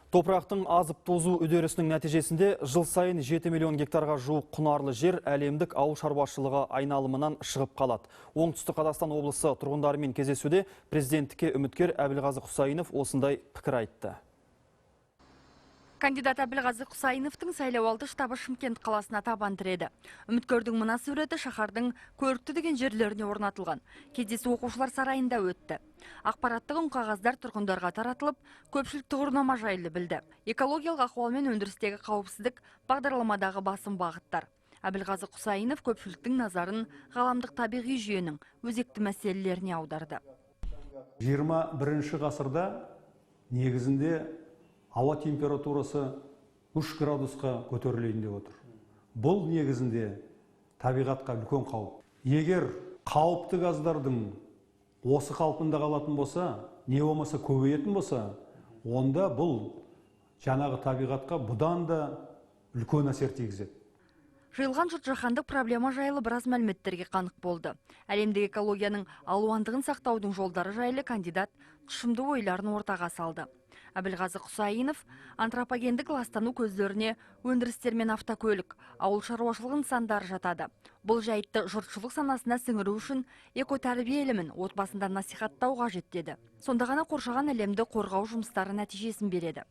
Топырақтың азып тозу үдерісінің нәтижесінде жыл сайын 7 миллион гектарға жуық құнарлы жер әлемдік ауыл шаруашылығы айналымынан шығып қалады. Оңтүстік Қазақстан облысы тұрғындарымен кездесуде президенттікке үміткер Әбілғазы Құсайынов осындай пікір айтты. Кандидат Әбілғазы Құсайыновтың сайлауалды штабы Шымкент қаласына табан тіреді. Үміткердің мына суреті шаһардың көрікті деген жерлеріне орнатылған. Кездесу оқушылар сарайында өтті. Ақпараттық үнқағаздар тұрғындарға таратылып, көпшілік тұғырнама жайлы білді. Экологиялық ахуал мен өндірістегі қауіпсіздік бағдарламадағы басым бағыттар. Әбілғазы Құсайынов көпшіліктің назарын ғаламдық табиғи жүйенің өзекті мәселелеріне аударды. 21 ғасырда негізінде ауа температурасы 3 градусқа көтерілейін деп отыр. Бұл негізінде табиғатқа үлкен қауіп. Егер қауіпті газдардың осы қалпында қалатын болса, не болмаса көбейетін болса, онда бұл жаңағы табиғатқа бұдан да үлкен әсер тигізеді. Жиылған жұрт жаһандық проблема жайлы біраз мәліметтерге қанық болды. Әлемдегі экологияның алуандығын сақтаудың жолдары жайлы кандидат тұшымды ойларын ортаға салды. Әбілғазы Құсайынов антропогендік ластану көздеріне өндірістер мен автокөлік, ауыл шаруашылығы нысандары жатады. Бұл жайтты жұртшылық санасына сіңіру үшін экотәрбие ілімін отбасында насихаттау қажет деді. Сонда ғана қоршаған әлемді қорғау жұмыстары нәтижесін береді.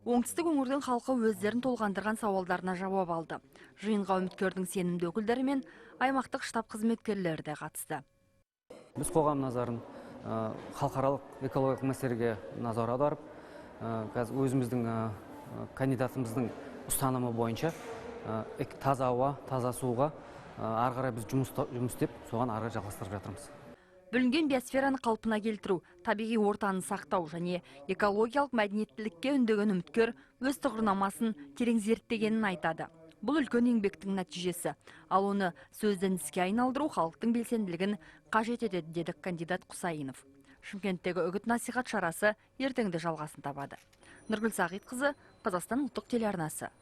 Оңтүстік өңірдің халқы өздерін толғандырған сауалдарына жауап алды. Жиынға үміткердің сенімді өкілдері мен аймақтық штаб қызметкерлері де қатысты. Біз қоғам назарын халықаралық экологиялық мәселеге назар аударып, қазір өзіміздің кандидатымыздың ұстанымы бойынша таза ауа, таза суға ары қарай біз жұмыс істеп, соған ары жалғастырып жатырмыз. Бүлінген биосфераны қалпына келтіру, табиғи ортаны сақтау және экологиялық мәдениеттілікке үндеген үміткер өз тұғырнамасын терең зерттегенін айтады. Бұл үлкен еңбектің нәтижесі. Ал оны сөзден іске айналдыру халықтың белсенділігін қажет етеді, деді кандидат Құсайынов. Шымкенттегі үгіт насихат шарасы ертеңді жалғасын табады. Нұргүл Сағитқызы, Қазақстан ұлттық телеарнасы.